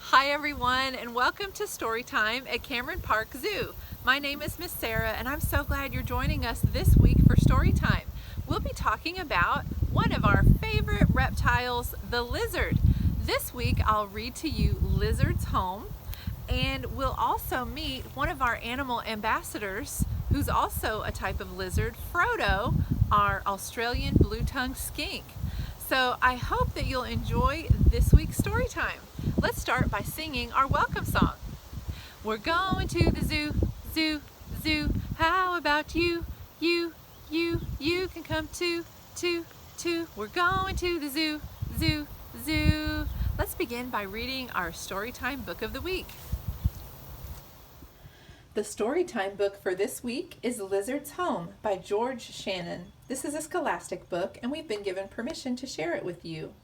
Hi everyone, and welcome to Storytime at Cameron Park Zoo. My name is Miss Sarah, and I'm so glad you're joining us this week for Storytime. We'll be talking about one of our favorite reptiles, the lizard. This week I'll read to you Lizard's Home, and we'll also meet one of our animal ambassadors, who's also a type of lizard, Frodo, our Australian blue-tongued skink. So I hope that you'll enjoy this week's story time. Let's start by singing our welcome song. We're going to the zoo, zoo, zoo. How about you, you, you can come too, too, too. We're going to the zoo, zoo, zoo. Let's begin by reading our Storytime book of the week. The Storytime book for this week is Lizard's Home by George Shannon. This is a scholastic book, and we've been given permission to share it with you.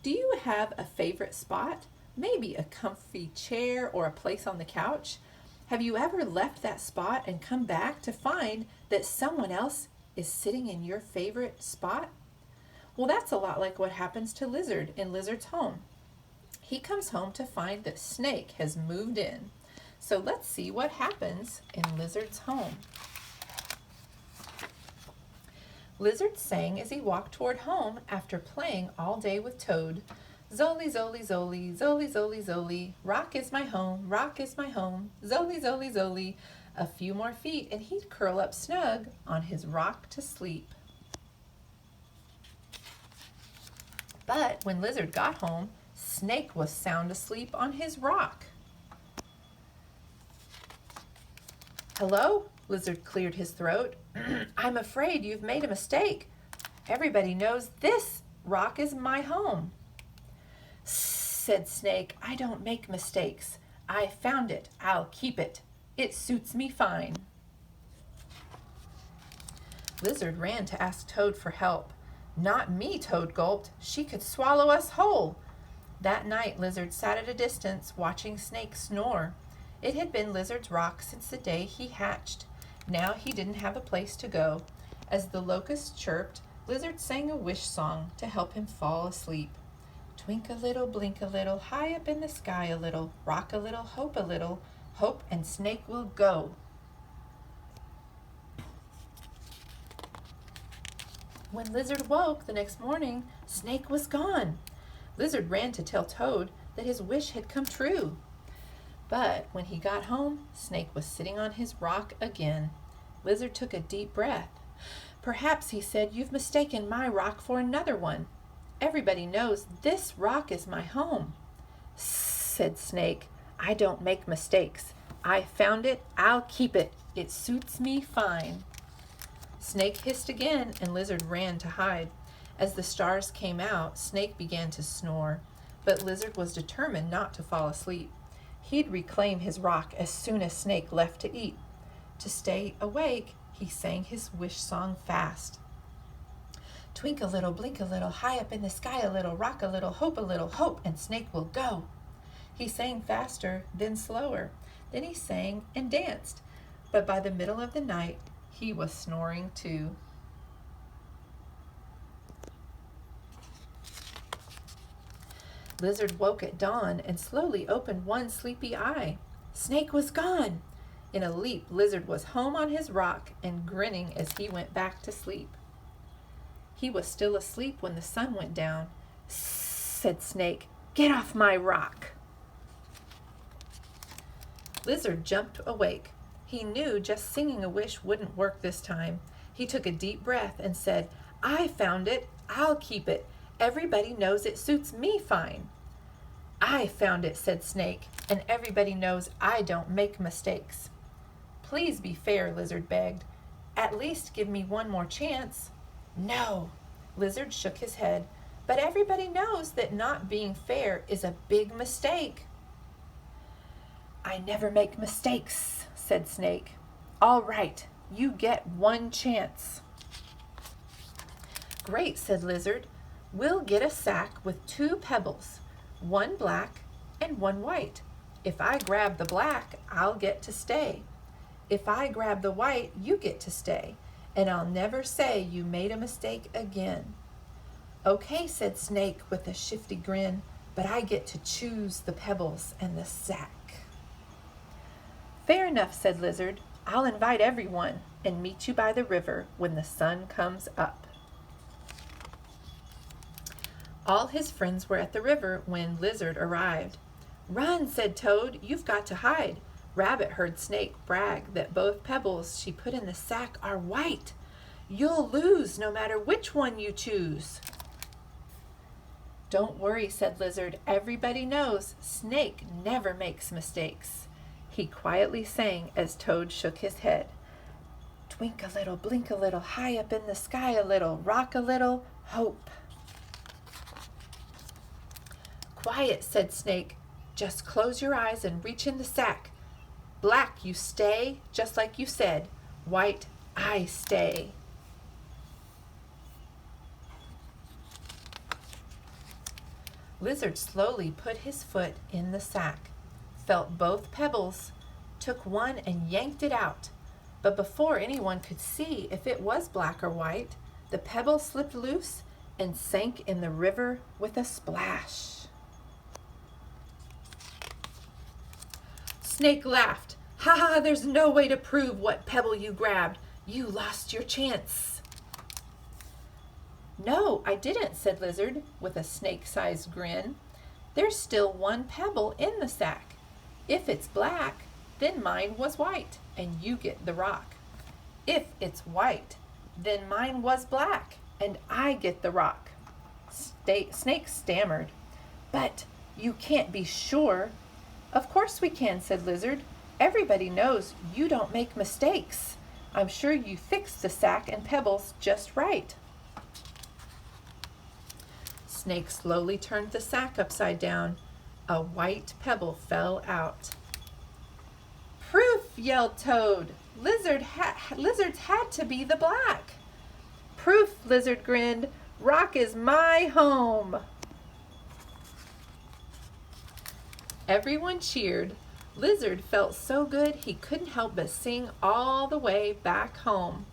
Do you have a favorite spot? Maybe a comfy chair or a place on the couch? Have you ever left that spot and come back to find that someone else is sitting in your favorite spot? Well, that's a lot like what happens to Lizard in Lizard's Home. He comes home to find that Snake has moved in. So let's see what happens in Lizard's home. Lizard sang as he walked toward home after playing all day with Toad. Zoli, zoli, zoli, zoli, zoli, zoli, rock is my home, rock is my home, zoli, zoli, zoli. A few more feet and he'd curl up snug on his rock to sleep. But when Lizard got home, Snake was sound asleep on his rock. Hello? Lizard cleared his throat. I'm afraid you've made a mistake. Everybody knows this rock is my home. Said Snake, I don't make mistakes. I found it. I'll keep it. It suits me fine. Lizard ran to ask Toad for help. Not me, Toad gulped. She could swallow us whole. That night, Lizard sat at a distance, watching Snake snore. It had been Lizard's rock since the day he hatched. Now he didn't have a place to go. As the locusts chirped, Lizard sang a wish song to help him fall asleep. Twink a little, blink a little, high up in the sky a little, rock a little, hope and Snake will go. When Lizard woke the next morning, Snake was gone. Lizard ran to tell Toad that his wish had come true. But when he got home, Snake was sitting on his rock again. Lizard took a deep breath. Perhaps, he said, you've mistaken my rock for another one. Everybody knows this rock is my home. Said Snake, I don't make mistakes. I found it, I'll keep it. It suits me fine. Snake hissed again, and Lizard ran to hide. As the stars came out, Snake began to snore. But Lizard was determined not to fall asleep. He'd reclaim his rock as soon as Snake left to eat. To stay awake, he sang his wish song fast. Twink a little, blink a little, high up in the sky a little, rock a little, hope, and Snake will go. He sang faster, then slower. Then he sang and danced. But by the middle of the night, he was snoring too. Lizard woke at dawn and slowly opened one sleepy eye. Snake was gone. In a leap, Lizard was home on his rock and grinning as he went back to sleep. He was still asleep when the sun went down. Said Snake, get off my rock. Lizard jumped awake. He knew just singing a wish wouldn't work this time. He took a deep breath and said, I found it. I'll keep it. Everybody knows it suits me fine. I found it, said Snake, and everybody knows I don't make mistakes. Please be fair, Lizard begged. At least give me one more chance. No, Lizard shook his head, but everybody knows that not being fair is a big mistake. I never make mistakes, said Snake. All right, you get one chance. Great, said Lizard. We'll get a sack with 2 pebbles, one black and one white. If I grab the black, I'll get to stay. If I grab the white, you get to stay, and I'll never say you made a mistake again. Okay, said Snake with a shifty grin. but I get to choose the pebbles and the sack. Fair enough, said Lizard. I'll invite everyone and meet you by the river when the sun comes up. All his friends were at the river when Lizard arrived. Run, said Toad, you've got to hide. Rabbit heard Snake brag that both pebbles she put in the sack are white. You'll lose no matter which one you choose. Don't worry, said Lizard. Everybody knows Snake never makes mistakes. He quietly sang as Toad shook his head. Twink a little, blink a little, high up in the sky a little, rock a little, hope. Quiet, said Snake. Just close your eyes and reach in the sack. Black you stay, just like you said. White I stay. Lizard slowly put his foot in the sack, felt both pebbles, took one and yanked it out. But before anyone could see if it was black or white, the pebble slipped loose and sank in the river with a splash. Snake laughed. Ha ha, there's no way to prove what pebble you grabbed. You lost your chance. No, I didn't, said Lizard with a snake-sized grin. There's still one pebble in the sack. If it's black, then mine was white, and you get the rock. If it's white, then mine was black, and I get the rock. Snake stammered. But you can't be sure. Of course we can, said Lizard. Everybody knows you don't make mistakes. I'm sure you fixed the sack and pebbles just right. Snake slowly turned the sack upside down. A white pebble fell out. Proof, yelled Toad. Lizards had to be the black. Proof, Lizard grinned. Rock is my home. Everyone cheered. Lizard felt so good he couldn't help but sing all the way back home.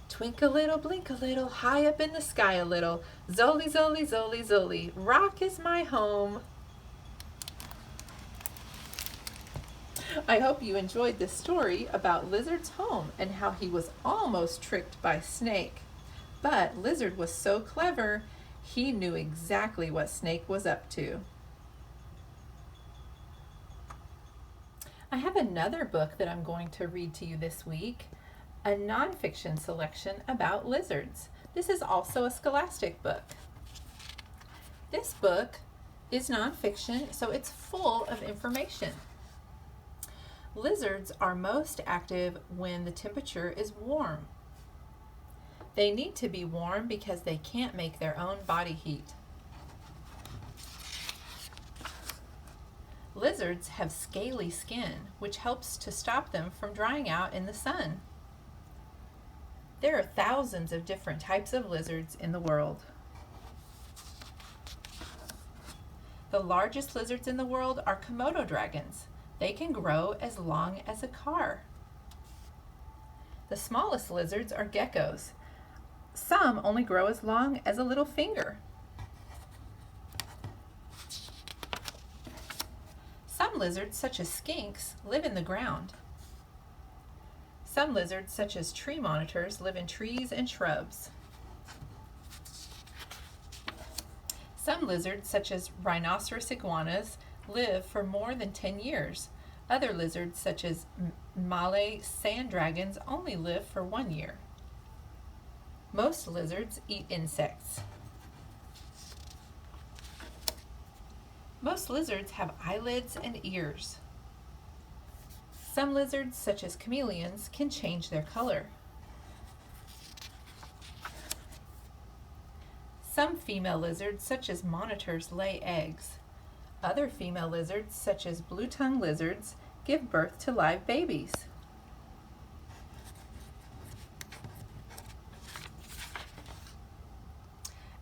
Twink a little, blink a little, high up in the sky a little. Zoli, zoli, zoli, zoli, rock is my home. I hope you enjoyed this story about Lizard's home and how he was almost tricked by Snake. But Lizard was so clever, he knew exactly what Snake was up to. I have another book that I'm going to read to you this week, a nonfiction selection about lizards. This is also a scholastic book. This book is nonfiction, so it's full of information. Lizards are most active when the temperature is warm. They need to be warm because they can't make their own body heat. Lizards have scaly skin, which helps to stop them from drying out in the sun. There are thousands of different types of lizards in the world. The largest lizards in the world are Komodo dragons. They can grow as long as a car. The smallest lizards are geckos. Some only grow as long as a little finger. Some lizards, such as skinks, live in the ground. Some lizards, such as tree monitors, live in trees and shrubs. Some lizards, such as rhinoceros iguanas, live for more than 10 years. Other lizards, such as Malay sand dragons, only live for 1 year. Most lizards eat insects. Most lizards have eyelids and ears. Some lizards, such as chameleons, can change their color. Some female lizards, such as monitors, lay eggs. Other female lizards, such as blue-tongued lizards, give birth to live babies.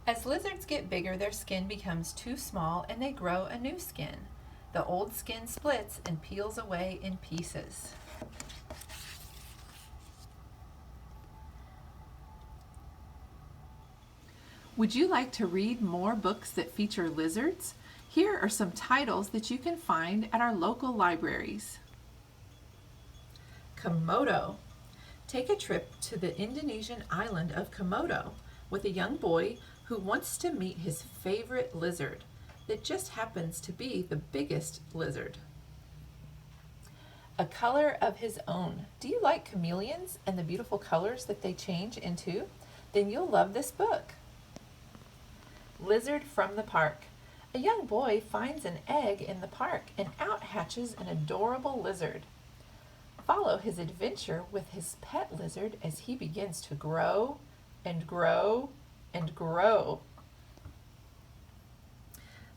As lizards get bigger, their skin becomes too small and they grow a new skin. The old skin splits and peels away in pieces. Would you like to read more books that feature lizards? Here are some titles that you can find at our local libraries. Komodo. Take a trip to the Indonesian island of Komodo with a young boy who wants to meet his favorite lizard that just happens to be the biggest lizard. A color of his own. Do you like chameleons and the beautiful colors that they change into? Then you'll love this book. Lizard from the park. A young boy finds an egg in the park and out hatches an adorable lizard. Follow his adventure with his pet lizard as he begins to grow and grow and grow.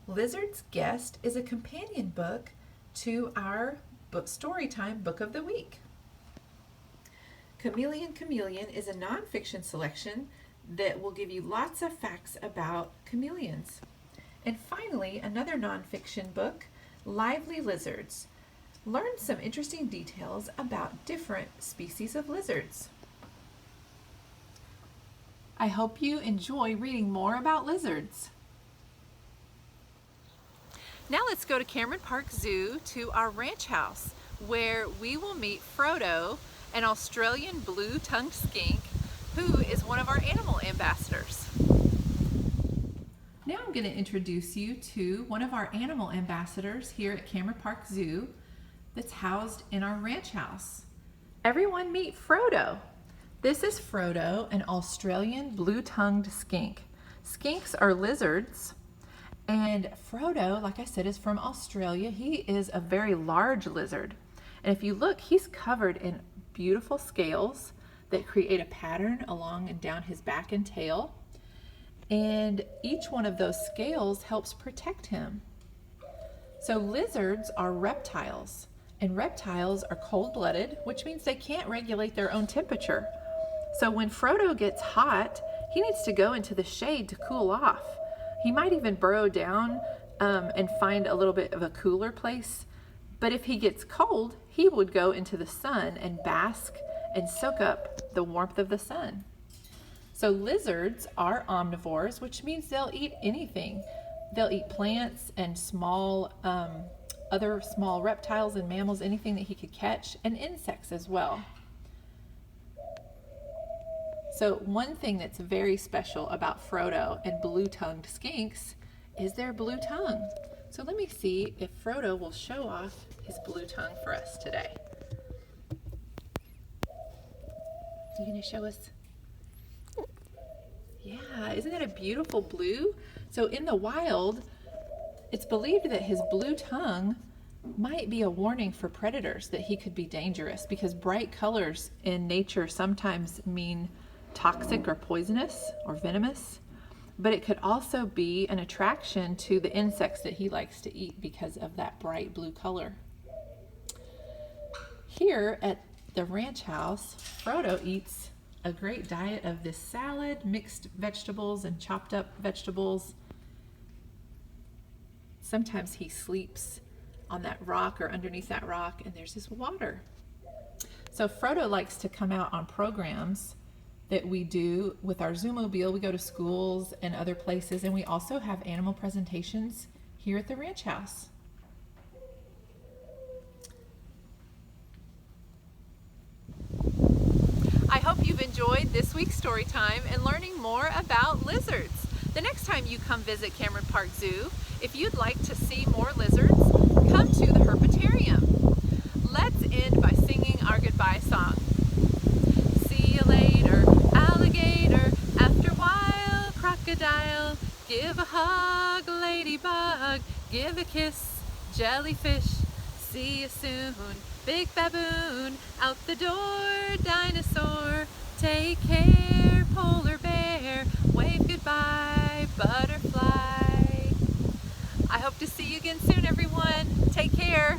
Lizard's Guest is a companion book to our Storytime Book of the Week. Chameleon Chameleon is a nonfiction selection that will give you lots of facts about chameleons. And finally, another nonfiction book, Lively Lizards. Learn some interesting details about different species of lizards. I hope you enjoy reading more about lizards. Now let's go to Cameron Park Zoo to our ranch house, where we will meet Frodo, an Australian blue-tongued skink, who is one of our animal ambassadors. Now I'm going to introduce you to one of our animal ambassadors here at Cameron Park Zoo that's housed in our ranch house. Everyone meet Frodo. This is Frodo, an Australian blue-tongued skink. Skinks are lizards, and Frodo, like I said, is from Australia. He is a very large lizard. And if you look, he's covered in beautiful scales that create a pattern along and down his back and tail. And each one of those scales helps protect him. So lizards are reptiles, and reptiles are cold-blooded, which means they can't regulate their own temperature. So when Frodo gets hot, he needs to go into the shade to cool off. He might even burrow down and find a little bit of a cooler place. But if he gets cold, he would go into the sun and bask and soak up the warmth of the sun. So lizards are omnivores, which means they'll eat anything. They'll eat plants and other small reptiles and mammals, anything that he could catch, and insects as well. So one thing that's very special about Frodo and blue-tongued skinks is their blue tongue. So let me see if Frodo will show off his blue tongue for us today. You gonna show us? Yeah, isn't that a beautiful blue? So in the wild, it's believed that his blue tongue might be a warning for predators that he could be dangerous, because bright colors in nature sometimes mean toxic or poisonous or venomous, but it could also be an attraction to the insects that he likes to eat because of that bright blue color. Here at the ranch house, Frodo eats a great diet of this salad, mixed vegetables and chopped up vegetables. Sometimes he sleeps on that rock or underneath that rock, and there's this water. So Frodo likes to come out on programs that we do with our Zoomobile. We go to schools and other places, and we also have animal presentations here at the ranch house. I hope you've enjoyed this week's story time and learning more about lizards. The next time you come visit Cameron Park Zoo, if you'd like to see more lizards, come to the Herpetarium. Let's end by singing our goodbye song. See you later, alligator, after a while, crocodile. Give a hug, ladybug, give a kiss, jellyfish. See you soon, big baboon, out the door, dinosaur. Take care, polar bear, wave goodbye, butterfly. I hope to see you again soon, everyone. Take care.